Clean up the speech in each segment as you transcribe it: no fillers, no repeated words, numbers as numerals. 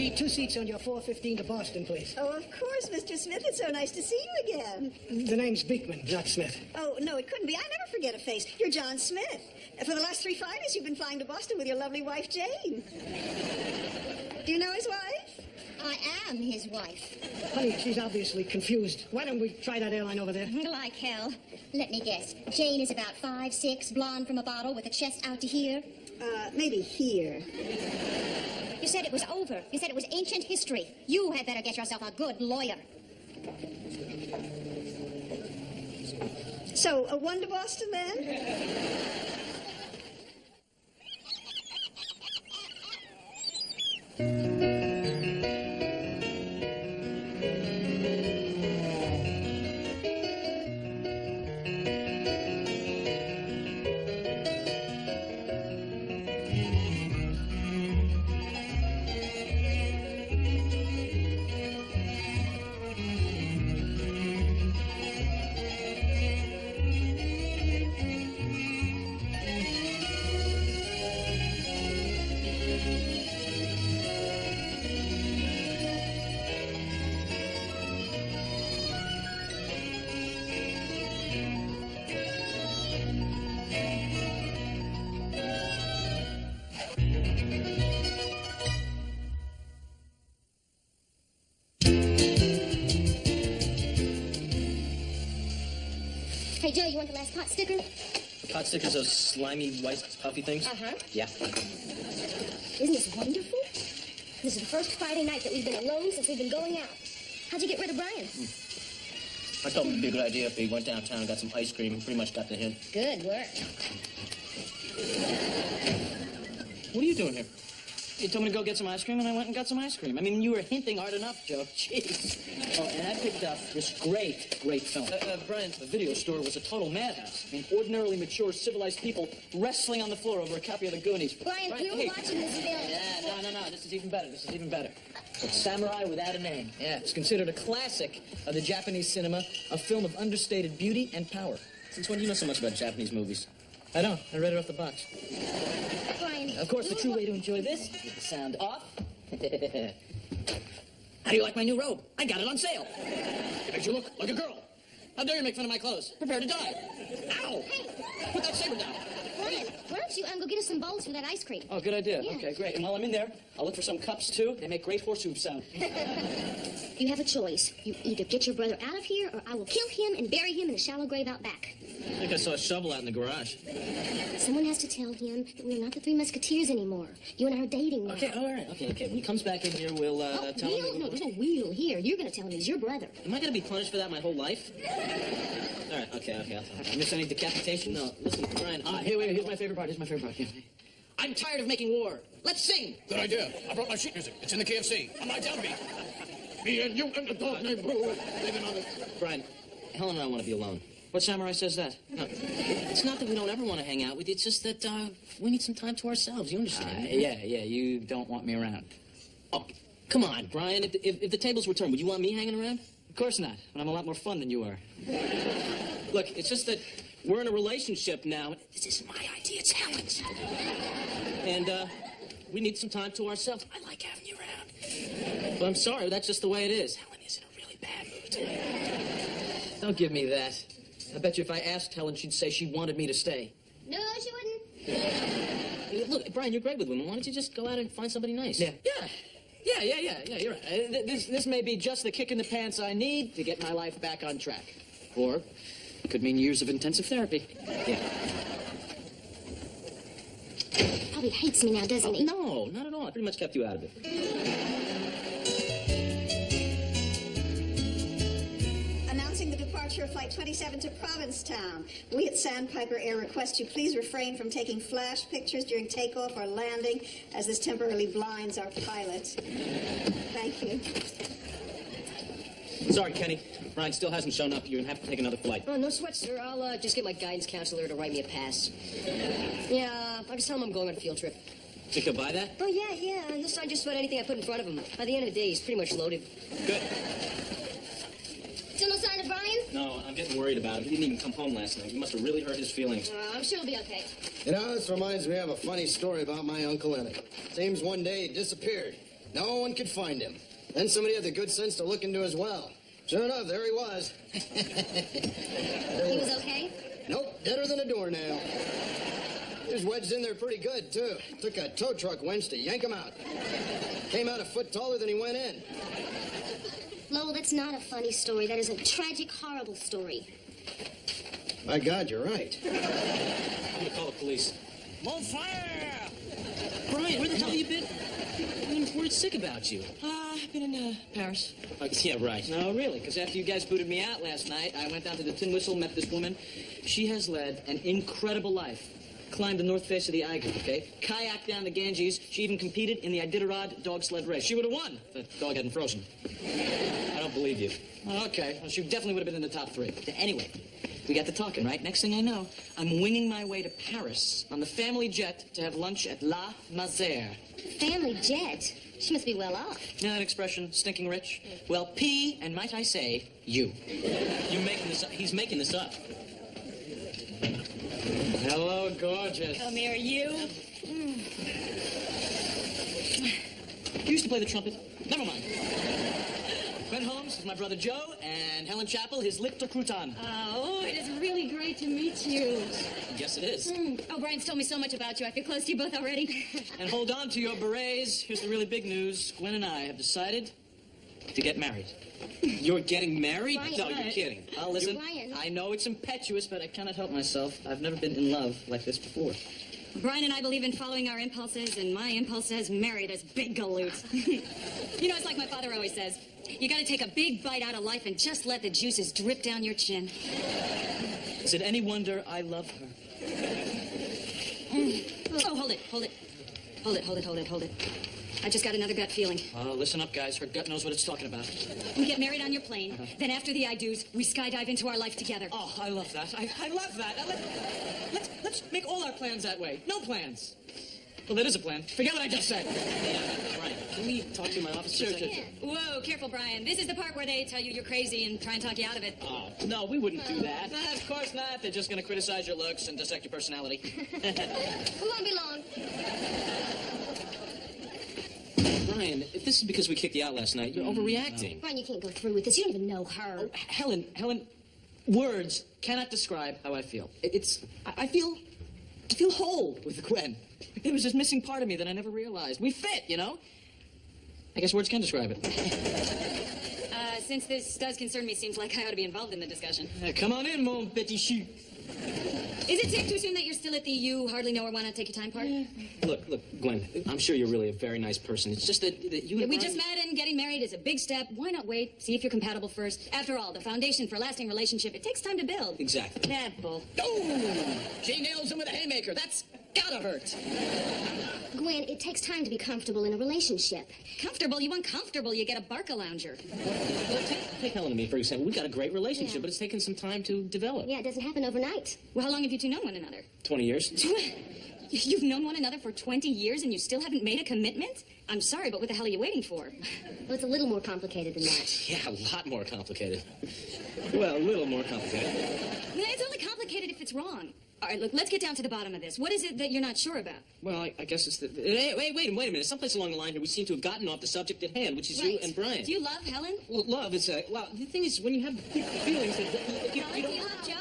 need 2 seats on your 4:15 to Boston, please. Oh, of course, Mr. Smith. It's so nice to see you again. The name's Beekman, not Smith. Oh, no, it couldn't be. I never forget a face. You're John Smith. For the last 3 Fridays, you've been flying to Boston with your lovely wife, Jane. Do you know his wife? I am his wife. Honey, she's obviously confused. Why don't we try that airline over there? Like hell. Let me guess. Jane is about 5'6", blonde from a bottle with a chest out to here? Maybe here. You said it was over. You said it was ancient history. You had better get yourself a good lawyer. So, one to Boston, then? Hey, Joe, you want the last pot sticker? Pot stickers, those slimy, white, puffy things? Uh-huh. Yeah. Isn't this wonderful? This is the first Friday night that we've been alone since we've been going out. How'd you get rid of Brian? I thought it would be a good idea if we went downtown and got some ice cream. Pretty much got the hint. Good work. What are you doing here? You told me to go get some ice cream, and I went and got some ice cream. I mean, you were hinting hard enough, Joe. Jeez. Oh, and I picked up this great film. Brian, the video store was a total madhouse. I mean, ordinarily mature, civilized people wrestling on the floor over a copy of the Goonies. Brian, we were watching this film. Yeah, no. This is even better. It's Samurai Without a Name. Yeah, it's considered a classic of the Japanese cinema, a film of understated beauty and power. Since when do you know so much about Japanese movies? I don't. I read it off the box. Brian. Of course, the true way to enjoy this is with the sound off. How do you like my new robe? I got it on sale. It makes you look like a girl. How dare you make fun of my clothes? Prepare to die. Ow! Hey. Put that saber down. Brian, why don't you go get us some bowls for that ice cream? Oh, good idea. Yeah. Okay, great. And while I'm in there, I'll look for some cups, too. They make great horse hoof sound. You have a choice. You either get your brother out of here, or I will kill him and bury him in a shallow grave out back. I think I saw a shovel out in the garage. Someone has to tell him that we're not the Three Musketeers anymore. You and I are dating now. Okay, all right. Okay. When he comes back in here, we'll tell him... No, there's no we'll here. You're going to tell him he's your brother. Am I going to be punished for that my whole life? All right, okay. I'll tell him. Miss any decapitation? No. Listen, Brian. Here's my favorite part. Here. I'm tired of making war. Let's sing. Good idea. I brought my sheet music. It's in the KFC. On my downbeat. Me and you and the dog named Boo. Living on it. Brian, Helen and I want to be alone. What samurai says that? No. It's not that we don't ever want to hang out with you. It's just that we need some time to ourselves. You understand? Yeah. You don't want me around. Oh, come on, Brian. If the tables were turned, would you want me hanging around? Of course not. But I'm a lot more fun than you are. Look, it's just that we're in a relationship now. This isn't my idea. It's Helen's. And we need some time to ourselves. I like having you around. But I'm sorry. That's just the way it is. Helen is in a really bad mood today. Don't give me that. I bet you if I asked Helen, she'd say she wanted me to stay. No, she wouldn't. Look, Brian, you're great with women. Why don't you just go out and find somebody nice? Yeah, you're right. This may be just the kick in the pants I need to get my life back on track. Or it could mean years of intensive therapy. Yeah. Probably hates me now, doesn't he? No, not at all. I pretty much kept you out of it. Departure of Flight 27 to Provincetown. We at Sandpiper Air request you please refrain from taking flash pictures during takeoff or landing, as this temporarily blinds our pilot. Thank you. Sorry, Kenny. Brian still hasn't shown up. You're going to have to take another flight. Oh, no sweat, sir. I'll just get my guidance counselor to write me a pass. Yeah, I'll just tell him I'm going on a field trip. Think he'll buy that? Oh, yeah. And this time just about anything I put in front of him. By the end of the day, he's pretty much loaded. Good. Still no sign of Brian? No, I'm getting worried about him. He didn't even come home last night. He must have really hurt his feelings. I'm sure he'll be okay. You know, this reminds me of a funny story about my Uncle Emmett. Seems one day he disappeared. No one could find him. Then somebody had the good sense to look into his well. Sure enough, there he was. He was okay? Nope, deader than a doornail. He was wedged in there pretty good, too. Took a tow truck winch to yank him out. Came out a foot taller than he went in. Lowell, that's not a funny story. That is a tragic, horrible story. My God, you're right. I'm gonna call the police. On fire! Brian, where the hell have you been? I'm worried sick about you. I've been in Paris. Yeah, right. No, really, because after you guys booted me out last night, I went down to the Tin Whistle, met this woman. She has led an incredible life. Climbed the north face of the Eiger, okay? Kayaked down the Ganges. She even competed in the Iditarod dog sled race. She would have won if the dog hadn't frozen. I don't believe you. Oh, okay. Well, she definitely would have been in the top 3. Anyway, we got to talking, right? Next thing I know, I'm winging my way to Paris on the family jet to have lunch at La Mazère. Family jet? She must be well off. You know that expression, stinking rich? Well, P, and might I say, you. You're making this up. He's making this up. Hello, gorgeous. Come here, you. You used to play the trumpet. Never mind. Gwen Holmes is my brother Joe, and Helen Chappell, his Lichter Crouton. Oh, it is really great to meet you. Yes, it is. Oh, Brian's told me so much about you. I feel close to you both already. And hold on to your berets. Here's the really big news. Gwen and I have decided to get married. You're getting married? Brian. No, you're kidding. Listen, Brian. I know it's impetuous, but I cannot help myself. I've never been in love like this before. Brian and I believe in following our impulses, and my impulse says married as big galoot. You know, it's like my father always says. You gotta take a big bite out of life and just let the juices drip down your chin. Is it any wonder I love her? Oh, hold it. I just got another gut feeling. Listen up, guys. Her gut knows what it's talking about. We get married on your plane. Then after the I-do's, we skydive into our life together. Oh, I love that. I love that. Let's make all our plans that way. No plans. Well, that is a plan. Forget what I just said. Brian, can we talk to my office? Sure. Whoa, careful, Brian. This is the part where they tell you you're crazy and try and talk you out of it. Oh, no, we wouldn't do that. Nah, of course not. They're just going to criticize your looks and dissect your personality. We won't be long. Brian, if this is because we kicked you out last night, you're overreacting. Brian, you can't go through with this. You don't even know her. Oh, Helen, words cannot describe how I feel. I feel whole with Gwen. There was this missing part of me that I never realized. We fit, you know? I guess words can describe it. Since this does concern me, seems like I ought to be involved in the discussion. Come on in, mon petit chou. Is it safe to assume that you're still at the you hardly know or want to take your time part? Look, Gwen, I'm sure you're really a very nice person. It's just that you and We Brian... just met, and getting married is a big step. Why not wait, see if you're compatible first? After all, the foundation for a lasting relationship, it takes time to build. Exactly. Yeah, bull. Oh! She nails him with a haymaker. That's gotta hurt. Gwen, it takes time to be comfortable in a relationship. Comfortable? You uncomfortable, you get a Barca lounger. Take Helen and me, for example. We've got a great relationship, Yeah. but it's taken some time to develop. Yeah, it doesn't happen overnight. Well, how long have you two known one another? 20 years. You've known one another for 20 years and you still haven't made a commitment? I'm sorry, but what the hell are you waiting for? Well, it's a little more complicated than that. Yeah, a lot more complicated. Well, a little more complicated. It's only complicated if it's wrong. All right, look, let's get down to the bottom of this. What is it that you're not sure about? Well, I guess it's the... Wait a minute. Someplace along the line here, we seem to have gotten off the subject at hand, which is you and Brian. Do you love Helen? Well, love is a... Well, the thing is, when you have feelings that you Do don't... you love Joe?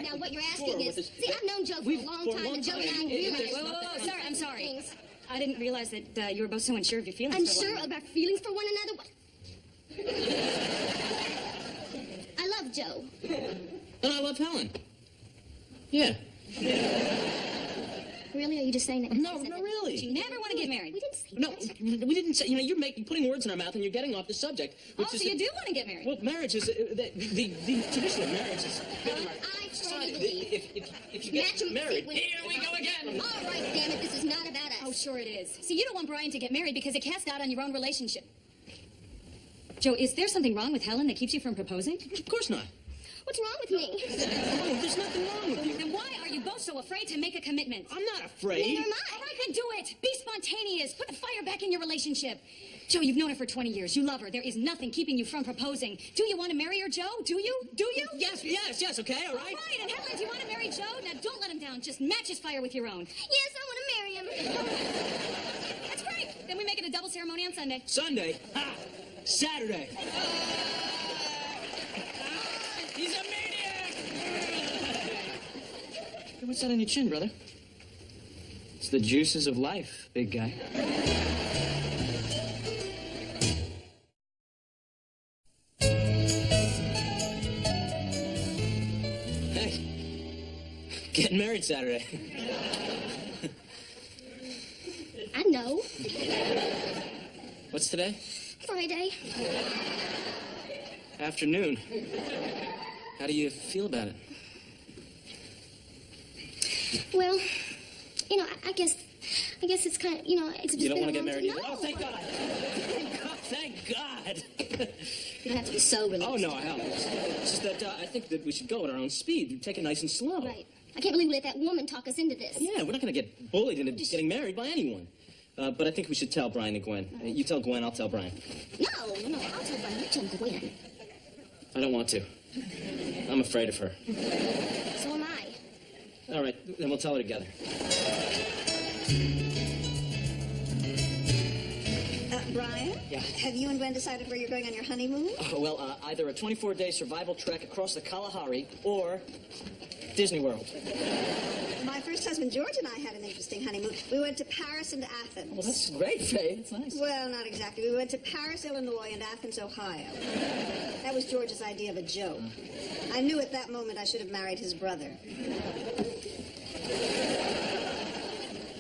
Now, what you're For asking is... with See, I've known Joe for a long time, and Joe and I realize... Whoa, I'm sorry. I didn't realize that you were both so unsure of your feelings. Unsure about feelings for one another? I love Joe. And I love Helen. Yeah. Really? Are you just saying that? No, really. You never want to get married. We didn't say No, that. we didn't say... You know, you're putting words in our mouth and you're getting off the subject. Oh, so you do want to get married? Well, marriage is... the tradition of marriage is... I truly believe... If you get married... Here we go again. All right, damn it, this is not about us. Oh, sure it is. See, you don't want Brian to get married because it casts doubt on your own relationship. Joe, is there something wrong with Helen that keeps you from proposing? Of course not. What's wrong with me? No, there's nothing wrong with you. Then why are you both so afraid to make a commitment? I'm not afraid. Neither am I. All right, then do it. Be spontaneous. Put the fire back in your relationship. Joe, you've known her for 20 years. You love her. There is nothing keeping you from proposing. Do you want to marry her, Joe? Do you? Do you? Yes, okay, all right. All right, and Helen, do you want to marry Joe? Now, don't let him down. Just match his fire with your own. Yes, I want to marry him. That's great. Then we make it a double ceremony on on Sunday. Sunday? Ha! Saturday. He's a maniac! Hey, what's that on your chin, brother? It's the juices of life, big guy. Getting married Saturday. I know. What's today? Friday. Afternoon. How do you feel about it? Well, you know, I guess it's kind of, you know, it's just You don't been want to a get long married time. either? Oh, thank God. Thank God. You don't have to be so religious. Oh, no, hell no. It's just that I think that we should go at our own speed. Take it nice and slow. Right. I can't believe we let that woman talk us into this. Yeah, we're not going to get bullied into getting married by anyone. But I think we should tell Brian and Gwen. You tell Gwen, I'll tell Brian. No, I'll tell Brian. You tell Gwen. I don't want to. I'm afraid of her. So am I. All right, then we'll tell her together. Brian? Yeah? Have you and Gwen decided where you're going on your honeymoon? Oh, well, either a 24-day survival trek across the Kalahari or Disney World. My first husband, George, and I had an interesting honeymoon. We went to Paris and Athens. Well, that's great, Faye. That's nice. Well, not exactly. We went to Paris, Illinois, and Athens, Ohio. That was George's idea of a joke. I knew at that moment I should have married his brother.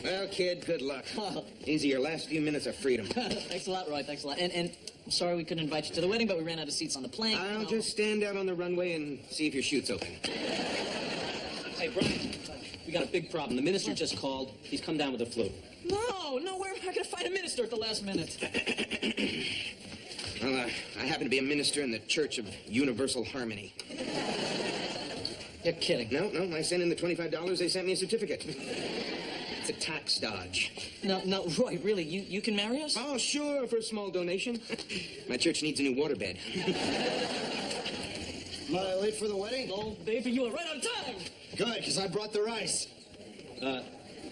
Well, kid, good luck. These are your last few minutes of freedom. Thanks a lot, Roy. Thanks a lot. And I'm sorry we couldn't invite you to the wedding, but we ran out of seats on the plane. I'll just stand out on the runway and see if your chute's open. Hey, Brian, we got a big problem. The minister just called. He's come down with the flu. No, where am I going to find a minister at the last minute? Well, I happen to be a minister in the Church of Universal Harmony. You're kidding. No, I sent in the $25. They sent me a certificate. It's a tax dodge. No, Roy, really, you can marry us? Oh, sure, for a small donation. My church needs a new waterbed. Am I late for the wedding? Oh, baby, you are right on time. Good, because I brought the rice.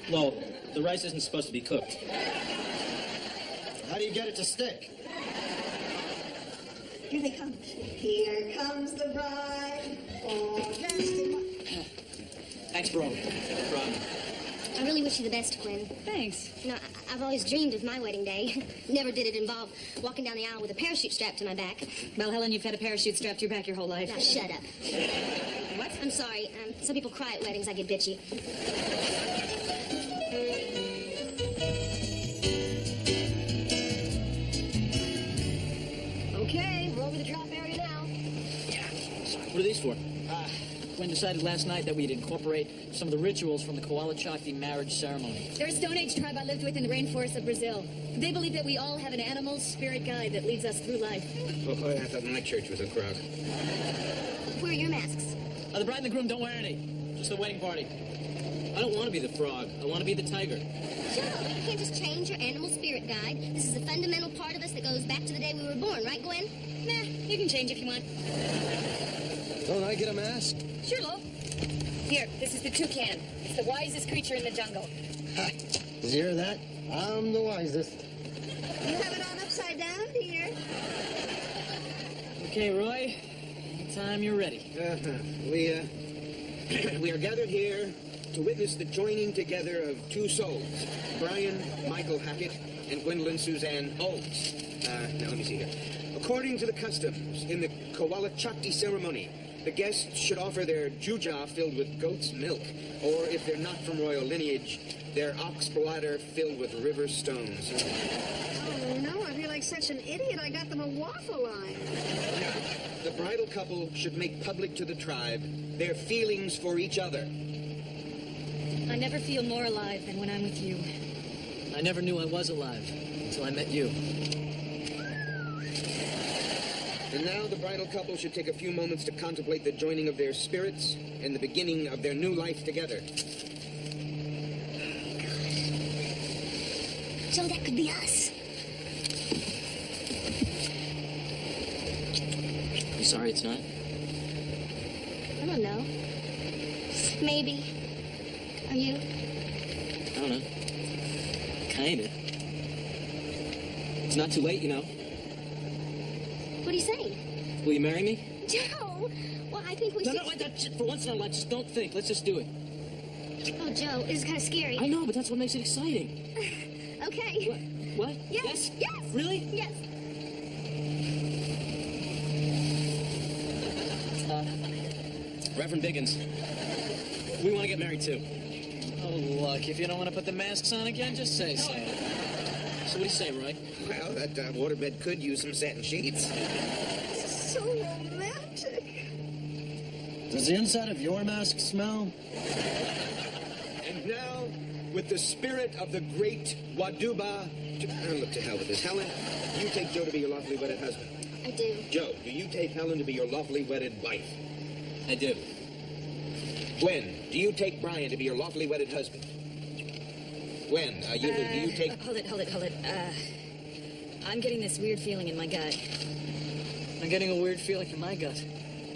Well, the rice isn't supposed to be cooked. How do you get it to stick? Here they come. Here comes the bride. Oh, Thanks, bro. I really wish you the best, Gwen. Thanks. You know, I've always dreamed of my wedding day. Never did it involve walking down the aisle with a parachute strapped to my back. Well, Helen, you've had a parachute strapped to your back your whole life. Now, shut up. What? I'm sorry. Some people cry at weddings. I get bitchy. Okay, we're over the drop area now. What are these for? Gwen decided last night that we'd incorporate some of the rituals from the Koala Chakti marriage ceremony. They're a Stone Age tribe I lived with in the rainforests of Brazil. They believe that we all have an animal spirit guide that leads us through life. Oh, I thought my church was a crock. Where are your masks? The bride and the groom don't wear any. Just the wedding party. I don't want to be the frog. I want to be the tiger. Joe, you can't just change your animal spirit guide. This is a fundamental part of us that goes back to the day we were born, right, Gwen? Nah, you can change if you want. Don't I get a mask? Sure, Lo. Here, this is the toucan. It's the wisest creature in the jungle. Ha! Did you hear that? I'm the wisest. You have it on upside down, dear. Okay, Roy. Anytime you're ready. We are gathered here to witness the joining together of two souls, Brian Michael Hackett and Gwendolyn Suzanne Olds. Now, let me see here. According to the customs in the Koala Chakti ceremony, the guests should offer their juja filled with goat's milk, or if they're not from royal lineage, their ox bladder filled with river stones. Oh, no, I feel like such an idiot. I got them a waffle line. The bridal couple should make public to the tribe their feelings for each other. I never feel more alive than when I'm with you. I never knew I was alive until I met you. And now the bridal couple should take a few moments to contemplate the joining of their spirits and the beginning of their new life together. Joe, that could be us. I'm sorry it's not. I don't know. Maybe. Are you? I don't know. Kinda. not too late, you know. What are you saying? Will you marry me? Joe! Well, I think we should... No, for once in our life, just don't think. Let's just do it. Oh, Joe, this is kind of scary. I know, but that's what makes it exciting. Okay. What? Yes. Yes. Really? Yes. Reverend Biggins, we want to get married too. Oh, look, if you don't want to put the masks on again, just say so. So what do you say, Roy? Well, that waterbed could use some satin sheets. So romantic. Does the inside of your mask smell? And now, with the spirit of the great Waduba... look, to hell with this. Helen, you take Joe to be your lawfully wedded husband. I do. Joe, do you take Helen to be your lawfully wedded wife? I do. Gwen, do you take Brian to be your lawfully wedded husband? Gwen, do you take... Hold it. I'm getting this weird feeling in my gut. I'm getting a weird feeling in my gut.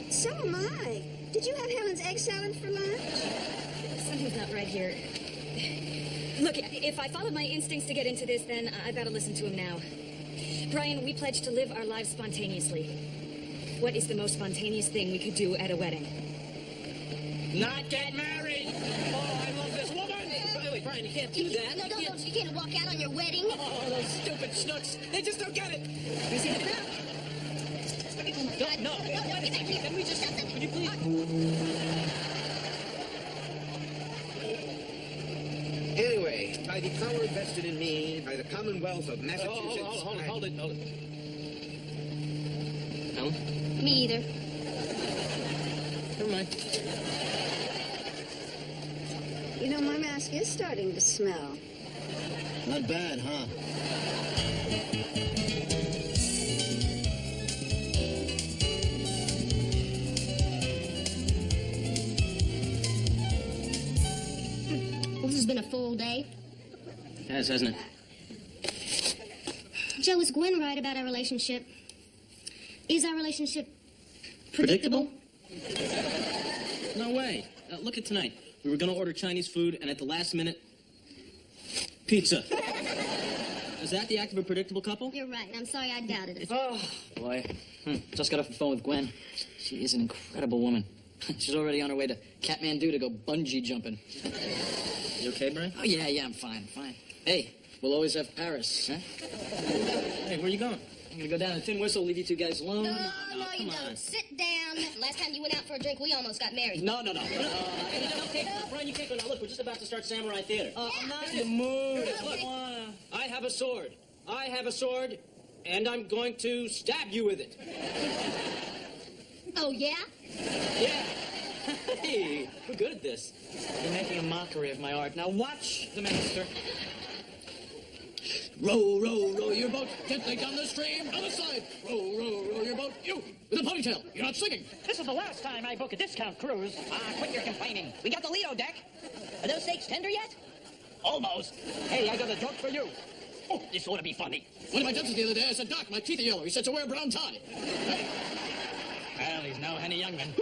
So am I. Did you have Helen's egg salad for lunch? Something's not right here. Look, if I followed my instincts to get into this, then I've got to listen to him now. Brian, we pledged to live our lives spontaneously. What is the most spontaneous thing we could do at a wedding? Not get married! Oh, I love this woman! Wait, Brian, you can't do that. No, don't. You can't walk out on your wedding. Oh, those stupid schnooks. They just don't get it. You see the crowd? No. Get back here. Can we just... Would you please... Anyway, by the power vested in me, by the Commonwealth of Massachusetts... Hold it. Helen? Me either. Never mind. You know, my mask is starting to smell. Not bad, huh? Well, this has been a full day. It has, hasn't it? Joe, is Gwen right about our relationship? Is our relationship predictable? No way. Look at tonight. We were going to order Chinese food, and at the last minute, pizza. Is that the act of a predictable couple? You're right. I'm sorry I doubted it. Oh, boy. Just got off the phone with Gwen. She is an incredible woman. She's already on her way to Kathmandu to go bungee jumping. You okay, Brian? Oh, yeah, I'm fine. Hey, we'll always have Paris, huh? Hey, where are you going? I'm gonna go down to Tin Whistle, leave you two guys alone. No, you come on. don't. Sit down. Last time you went out for a drink, we almost got married. No. Okay, Brian, you can't go now. Look, we're just about to start Samurai Theater. I'm not in the mood. Look, I have a sword, and I'm going to stab you with it. Oh, yeah? Yeah. Hey, we're good at this. You're making a mockery of my art. Now watch the master. Row your boat gently down the stream. Other side. Row your boat. You, with a ponytail. You're not singing. This is the last time I book a discount cruise. Quit your complaining. We got the Lido deck. Are those steaks tender yet? Almost. Hey, I got a joke for you. Oh, this ought to be funny. One of my dentist the other day, I said, Doc, my teeth are yellow. He said, so wear a brown tie. Hey. Well, he's no Henny Youngman.